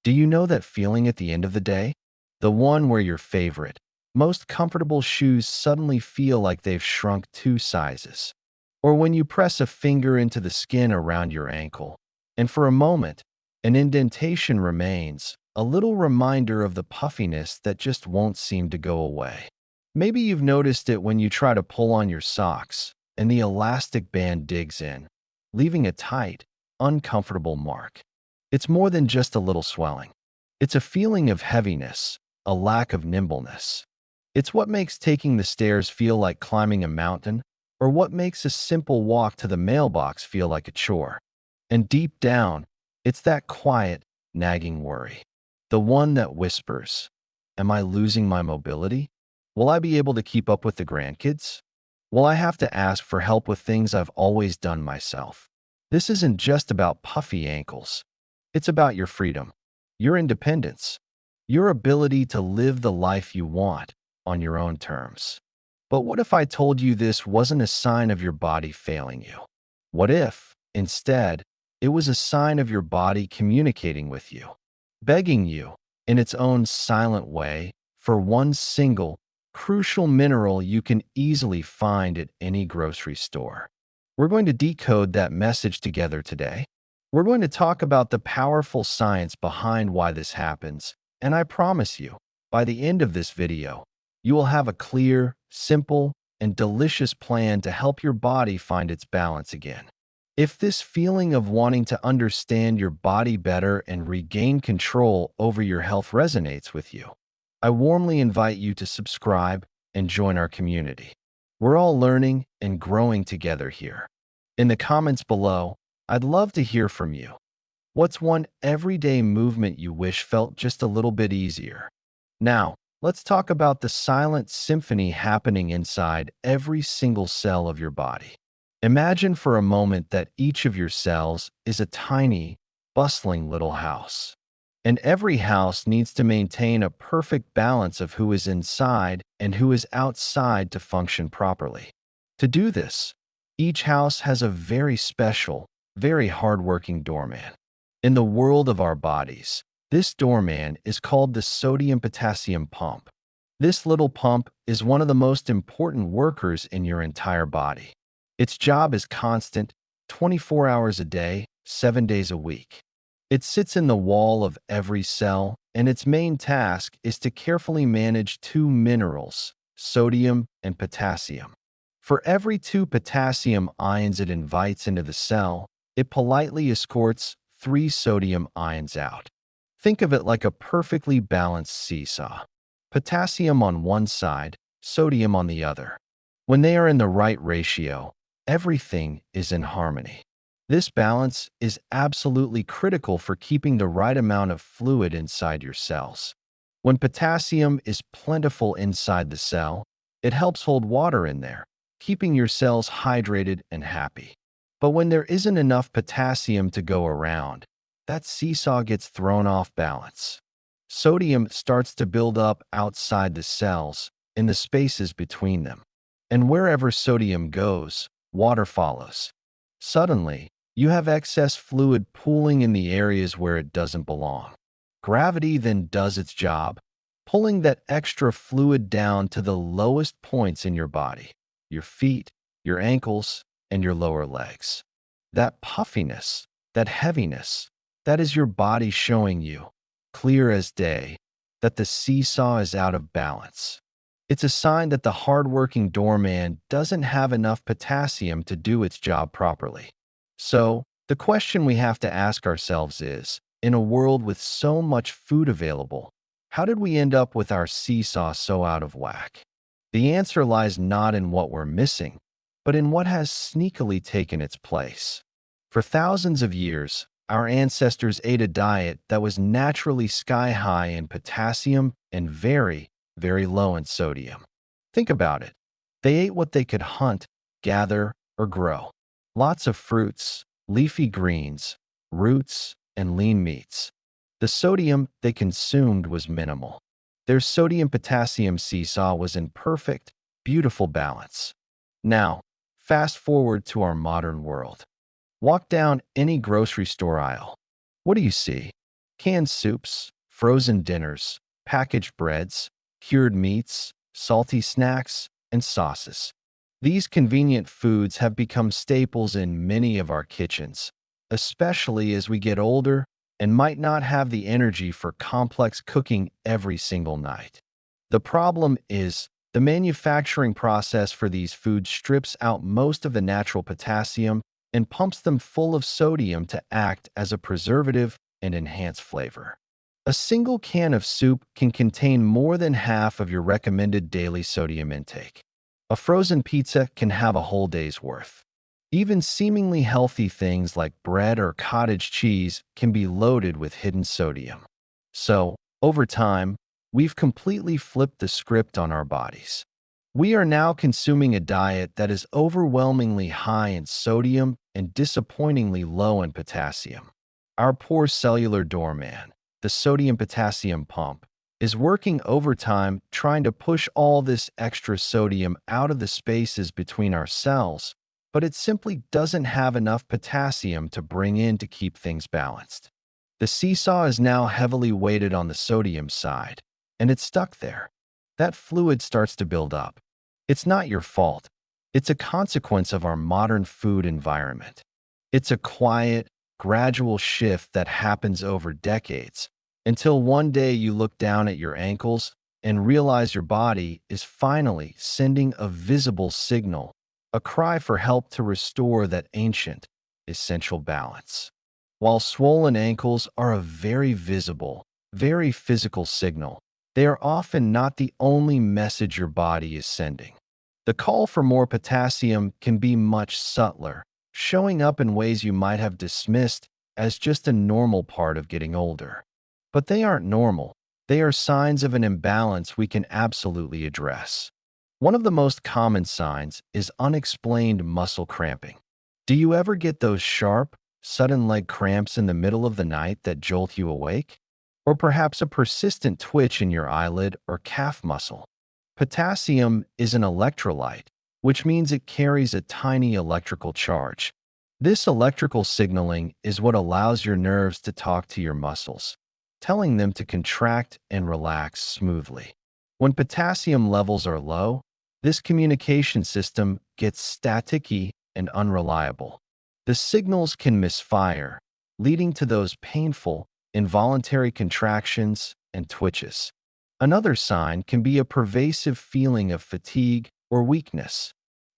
Do you know that feeling at the end of the day? The one where your favorite, most comfortable shoes suddenly feel like they've shrunk 2 sizes. Or when you press a finger into the skin around your ankle, and for a moment, an indentation remains, a little reminder of the puffiness that just won't seem to go away. Maybe you've noticed it when you try to pull on your socks, and the elastic band digs in, leaving a tight, uncomfortable mark. It's more than just a little swelling. It's a feeling of heaviness, a lack of nimbleness. It's what makes taking the stairs feel like climbing a mountain, or what makes a simple walk to the mailbox feel like a chore. And deep down, it's that quiet, nagging worry. The one that whispers, am I losing my mobility? Will I be able to keep up with the grandkids? Will I have to ask for help with things I've always done myself? This isn't just about puffy ankles. It's about your freedom, your independence, your ability to live the life you want on your own terms. But what if I told you this wasn't a sign of your body failing you? What if, instead, it was a sign of your body communicating with you, begging you, in its own silent way, for one single, crucial mineral you can easily find at any grocery store? We're going to decode that message together today. We're going to talk about the powerful science behind why this happens, and I promise you, by the end of this video, you will have a clear, simple, and delicious plan to help your body find its balance again. If this feeling of wanting to understand your body better and regain control over your health resonates with you, I warmly invite you to subscribe and join our community. We're all learning and growing together here. In the comments below, I'd love to hear from you. What's one everyday movement you wish felt just a little bit easier? Now, let's talk about the silent symphony happening inside every single cell of your body. Imagine for a moment that each of your cells is a tiny, bustling little house. And every house needs to maintain a perfect balance of who is inside and who is outside to function properly. To do this, each house has a very special, very hardworking doorman. In the world of our bodies, this doorman is called the sodium-potassium pump. This little pump is one of the most important workers in your entire body. Its job is constant, 24 hours a day, 7 days a week. It sits in the wall of every cell, and its main task is to carefully manage 2 minerals, sodium and potassium. For every 2 potassium ions it invites into the cell, it politely escorts 3 sodium ions out. Think of it like a perfectly balanced seesaw. Potassium on one side, sodium on the other. When they are in the right ratio, everything is in harmony. This balance is absolutely critical for keeping the right amount of fluid inside your cells. When potassium is plentiful inside the cell, it helps hold water in there, keeping your cells hydrated and happy. But when there isn't enough potassium to go around, that seesaw gets thrown off balance. Sodium starts to build up outside the cells, in the spaces between them. And wherever sodium goes, water follows. Suddenly, you have excess fluid pooling in the areas where it doesn't belong. Gravity then does its job, pulling that extra fluid down to the lowest points in your body, your feet, your ankles, and your lower legs. That puffiness, that heaviness, that is your body showing you, clear as day, that the seesaw is out of balance. It's a sign that the hardworking doorman doesn't have enough potassium to do its job properly. So, the question we have to ask ourselves is, in a world with so much food available, how did we end up with our seesaw so out of whack? The answer lies not in what we're missing, but in what has sneakily taken its place. For thousands of years, our ancestors ate a diet that was naturally sky-high in potassium and very, very low in sodium. Think about it. They ate what they could hunt, gather, or grow. Lots of fruits, leafy greens, roots, and lean meats. The sodium they consumed was minimal. Their sodium-potassium seesaw was in perfect, beautiful balance. Now, fast forward to our modern world. Walk down any grocery store aisle. What do you see? Canned soups, frozen dinners, packaged breads, cured meats, salty snacks, and sauces. These convenient foods have become staples in many of our kitchens, especially as we get older and might not have the energy for complex cooking every single night. The problem is, the manufacturing process for these foods strips out most of the natural potassium and pumps them full of sodium to act as a preservative and enhance flavor. A single can of soup can contain more than half of your recommended daily sodium intake. A frozen pizza can have a whole day's worth. Even seemingly healthy things like bread or cottage cheese can be loaded with hidden sodium. So, over time, we've completely flipped the script on our bodies. We are now consuming a diet that is overwhelmingly high in sodium and disappointingly low in potassium. Our poor cellular doorman, the sodium-potassium pump, is working overtime trying to push all this extra sodium out of the spaces between our cells, but it simply doesn't have enough potassium to bring in to keep things balanced. The seesaw is now heavily weighted on the sodium side, and it's stuck there. That fluid starts to build up. It's not your fault. It's a consequence of our modern food environment. It's a quiet, gradual shift that happens over decades, until one day you look down at your ankles and realize your body is finally sending a visible signal, a cry for help to restore that ancient, essential balance. While swollen ankles are a very visible, very physical signal, they are often not the only message your body is sending. The call for more potassium can be much subtler, showing up in ways you might have dismissed as just a normal part of getting older. But they aren't normal. They are signs of an imbalance we can absolutely address. One of the most common signs is unexplained muscle cramping. Do you ever get those sharp, sudden leg cramps in the middle of the night that jolt you awake? Or perhaps a persistent twitch in your eyelid or calf muscle? Potassium is an electrolyte, which means it carries a tiny electrical charge. This electrical signaling is what allows your nerves to talk to your muscles, telling them to contract and relax smoothly. When potassium levels are low, this communication system gets staticky and unreliable. The signals can misfire, leading to those painful, involuntary contractions and twitches. Another sign can be a pervasive feeling of fatigue or weakness.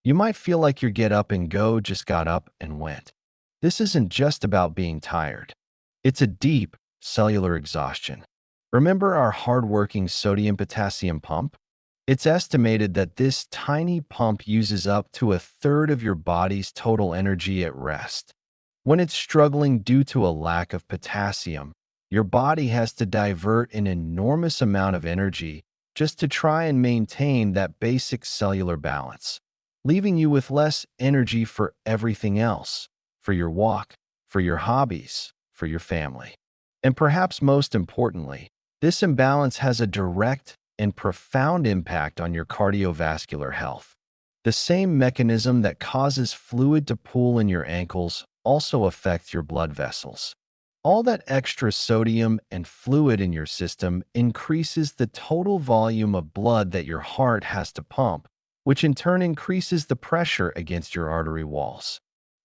You might feel like your get up and go just got up and went. This isn't just about being tired. It's a deep, cellular exhaustion. Remember our hard-working sodium-potassium pump? It's estimated that this tiny pump uses up to a third of your body's total energy at rest. When it's struggling due to a lack of potassium, your body has to divert an enormous amount of energy just to try and maintain that basic cellular balance, leaving you with less energy for everything else, for your walk, for your hobbies, for your family. And perhaps most importantly, this imbalance has a direct and profound impact on your cardiovascular health. The same mechanism that causes fluid to pool in your ankles also affects your blood vessels. All that extra sodium and fluid in your system increases the total volume of blood that your heart has to pump, which in turn increases the pressure against your artery walls.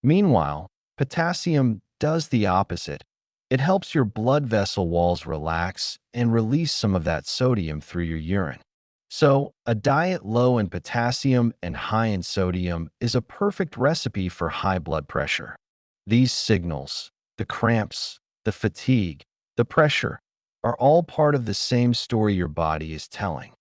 Meanwhile, potassium does the opposite. It helps your blood vessel walls relax and release some of that sodium through your urine. So, a diet low in potassium and high in sodium is a perfect recipe for high blood pressure. These signals, the cramps, the fatigue, the pressure, are all part of the same story your body is telling.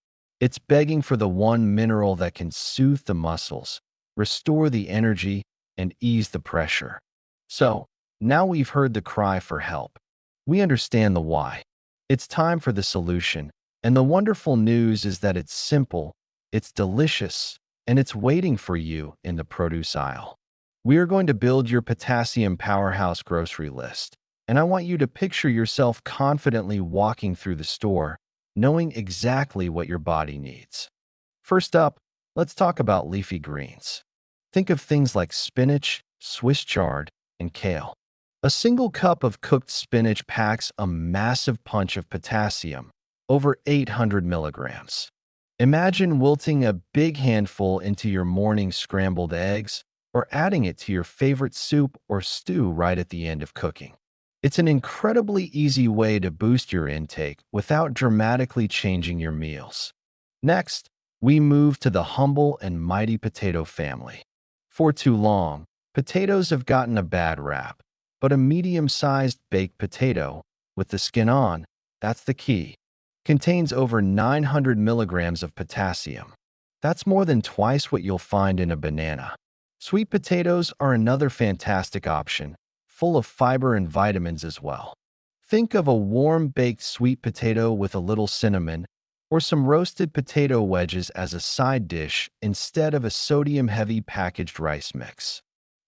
It's begging for the one mineral that can soothe the muscles, restore the energy, and ease the pressure. So, now we've heard the cry for help. We understand the why. It's time for the solution, and the wonderful news is that it's simple, it's delicious, and it's waiting for you in the produce aisle. We are going to build your potassium powerhouse grocery list, and I want you to picture yourself confidently walking through the store, knowing exactly what your body needs. First up, let's talk about leafy greens. Think of things like spinach, Swiss chard, and kale. A single cup of cooked spinach packs a massive punch of potassium, over 800 milligrams. Imagine wilting a big handful into your morning scrambled eggs or adding it to your favorite soup or stew right at the end of cooking. It's an incredibly easy way to boost your intake without dramatically changing your meals. Next, we move to the humble and mighty potato family. For too long, potatoes have gotten a bad rap, but a medium-sized baked potato, with the skin on, that's the key, contains over 900 milligrams of potassium. That's more than twice what you'll find in a banana. Sweet potatoes are another fantastic option, full of fiber and vitamins as well. Think of a warm baked sweet potato with a little cinnamon, or some roasted potato wedges as a side dish instead of a sodium-heavy packaged rice mix.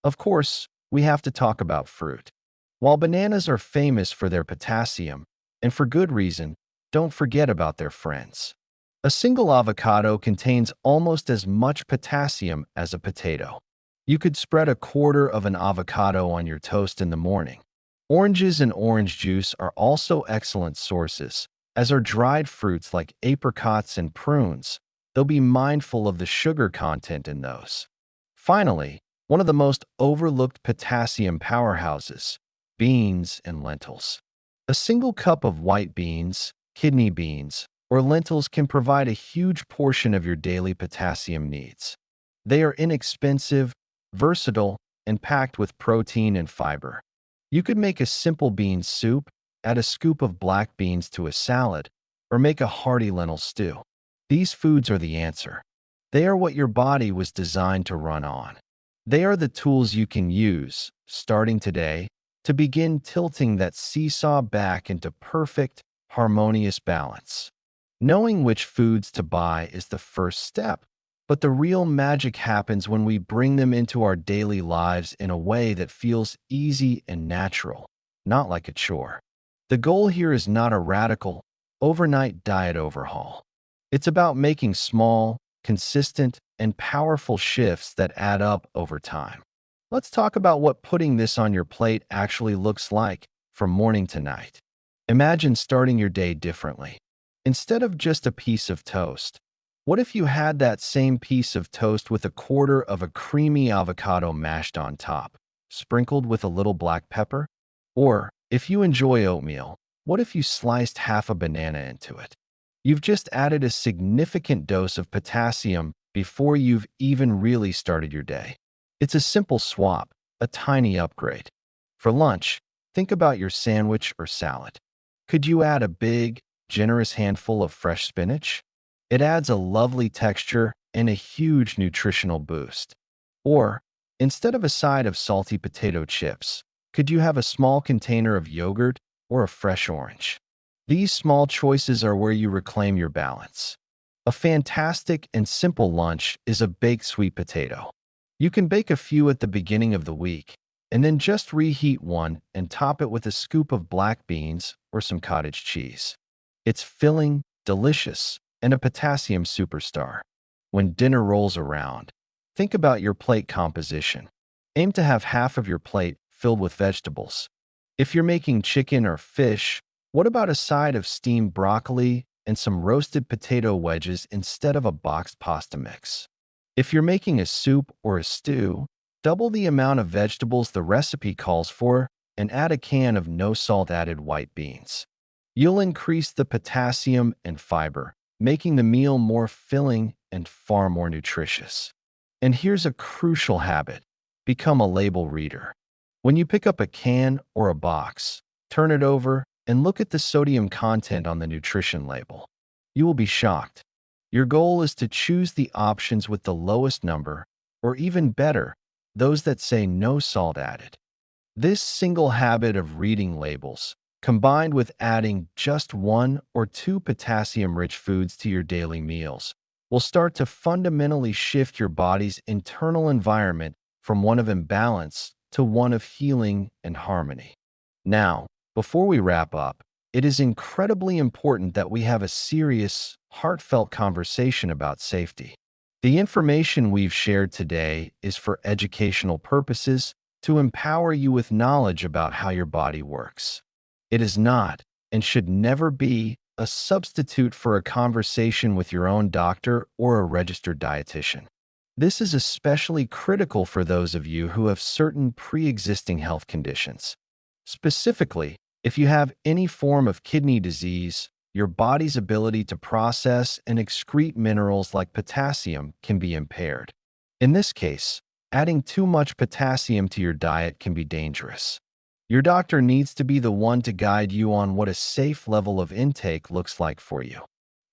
Of course, we have to talk about fruit. While bananas are famous for their potassium, and for good reason, don't forget about their friends. A single avocado contains almost as much potassium as a potato. You could spread a quarter of an avocado on your toast in the morning. Oranges and orange juice are also excellent sources, as are dried fruits like apricots and prunes, though be mindful of the sugar content in those. Finally, one of the most overlooked potassium powerhouses, beans and lentils. A single cup of white beans, kidney beans, or lentils can provide a huge portion of your daily potassium needs. They are inexpensive, versatile, and packed with protein and fiber. You could make a simple bean soup, add a scoop of black beans to a salad, or make a hearty lentil stew. These foods are the answer. They are what your body was designed to run on. They are the tools you can use, starting today, to begin tilting that seesaw back into perfect, harmonious balance. Knowing which foods to buy is the first step, but the real magic happens when we bring them into our daily lives in a way that feels easy and natural, not like a chore. The goal here is not a radical, overnight diet overhaul. It's about making small, consistent, and powerful shifts that add up over time. Let's talk about what putting this on your plate actually looks like from morning to night. Imagine starting your day differently. Instead of just a piece of toast, what if you had that same piece of toast with a quarter of a creamy avocado mashed on top, sprinkled with a little black pepper? Or, if you enjoy oatmeal, what if you sliced half a banana into it? You've just added a significant dose of potassium before you've even really started your day. It's a simple swap, a tiny upgrade. For lunch, think about your sandwich or salad. Could you add a big, generous handful of fresh spinach? It adds a lovely texture and a huge nutritional boost. Or, instead of a side of salty potato chips, could you have a small container of yogurt or a fresh orange? These small choices are where you reclaim your balance. A fantastic and simple lunch is a baked sweet potato. You can bake a few at the beginning of the week, and then just reheat one and top it with a scoop of black beans or some cottage cheese. It's filling, delicious, and a potassium superstar. When dinner rolls around, think about your plate composition. Aim to have half of your plate filled with vegetables. If you're making chicken or fish, what about a side of steamed broccoli and some roasted potato wedges instead of a boxed pasta mix? If you're making a soup or a stew, double the amount of vegetables the recipe calls for and add a can of no salt added white beans. You'll increase the potassium and fiber, making the meal more filling and far more nutritious. And here's a crucial habit: become a label reader. When you pick up a can or a box, turn it over and look at the sodium content on the nutrition label. You will be shocked. Your goal is to choose the options with the lowest number, or even better, those that say no salt added. This single habit of reading labels, combined with adding just 1 or 2 potassium-rich foods to your daily meals, will start to fundamentally shift your body's internal environment from one of imbalance to one of healing and harmony. Now, before we wrap up, it is incredibly important that we have a serious, heartfelt conversation about safety. The information we've shared today is for educational purposes to empower you with knowledge about how your body works. It is not, and should never be, a substitute for a conversation with your own doctor or a registered dietitian. This is especially critical for those of you who have certain pre-existing health conditions. Specifically, if you have any form of kidney disease, your body's ability to process and excrete minerals like potassium can be impaired. In this case, adding too much potassium to your diet can be dangerous. Your doctor needs to be the one to guide you on what a safe level of intake looks like for you.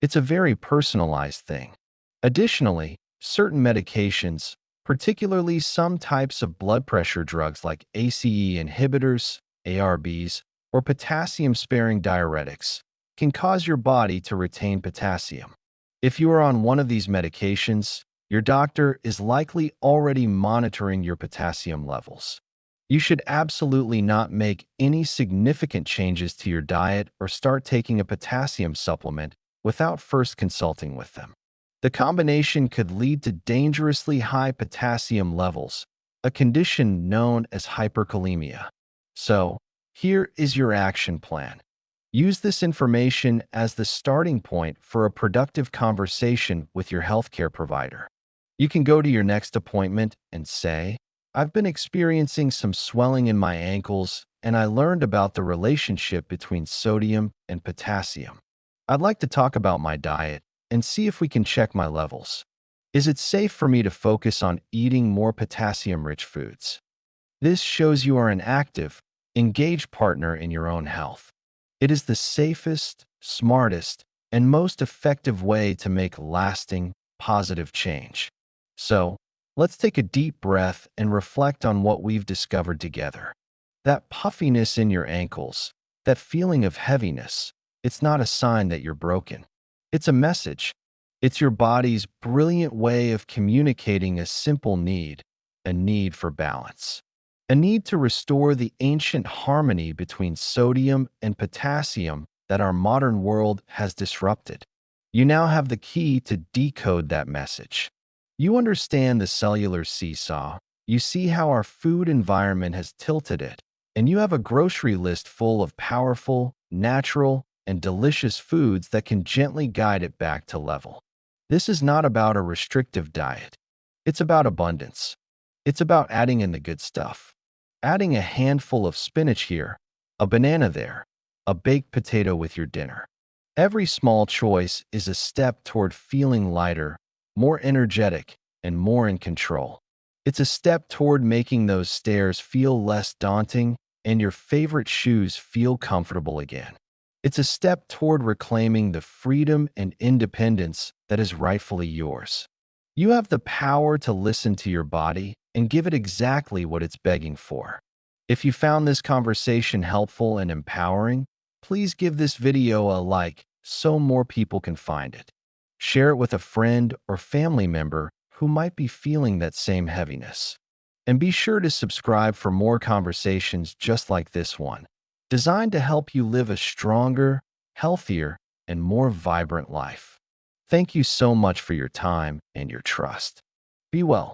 It's a very personalized thing. Additionally, certain medications, particularly some types of blood pressure drugs like ACE inhibitors, ARBs, or potassium-sparing diuretics, can cause your body to retain potassium. If you are on one of these medications, your doctor is likely already monitoring your potassium levels. You should absolutely not make any significant changes to your diet or start taking a potassium supplement without first consulting with them. The combination could lead to dangerously high potassium levels, a condition known as hyperkalemia. So, here is your action plan. Use this information as the starting point for a productive conversation with your healthcare provider. You can go to your next appointment and say, "I've been experiencing some swelling in my ankles, and I learned about the relationship between sodium and potassium. I'd like to talk about my diet and see if we can check my levels. Is it safe for me to focus on eating more potassium-rich foods?" This shows you are an active, engaged partner in your own health. It is the safest, smartest, and most effective way to make lasting, positive change. So, let's take a deep breath and reflect on what we've discovered together. That puffiness in your ankles, that feeling of heaviness, it's not a sign that you're broken. It's a message. It's your body's brilliant way of communicating a simple need, a need for balance. A need to restore the ancient harmony between sodium and potassium that our modern world has disrupted. You now have the key to decode that message. You understand the cellular seesaw. You see how our food environment has tilted it, and you have a grocery list full of powerful, natural, and delicious foods that can gently guide it back to level. This is not about a restrictive diet. It's about abundance. It's about adding in the good stuff. Adding a handful of spinach here, a banana there, a baked potato with your dinner. Every small choice is a step toward feeling lighter, more energetic, and more in control. It's a step toward making those stairs feel less daunting and your favorite shoes feel comfortable again. It's a step toward reclaiming the freedom and independence that is rightfully yours. You have the power to listen to your body and give it exactly what it's begging for. If you found this conversation helpful and empowering, please give this video a like so more people can find it. Share it with a friend or family member who might be feeling that same heaviness. And be sure to subscribe for more conversations just like this one, designed to help you live a stronger, healthier, and more vibrant life. Thank you so much for your time and your trust. Be well.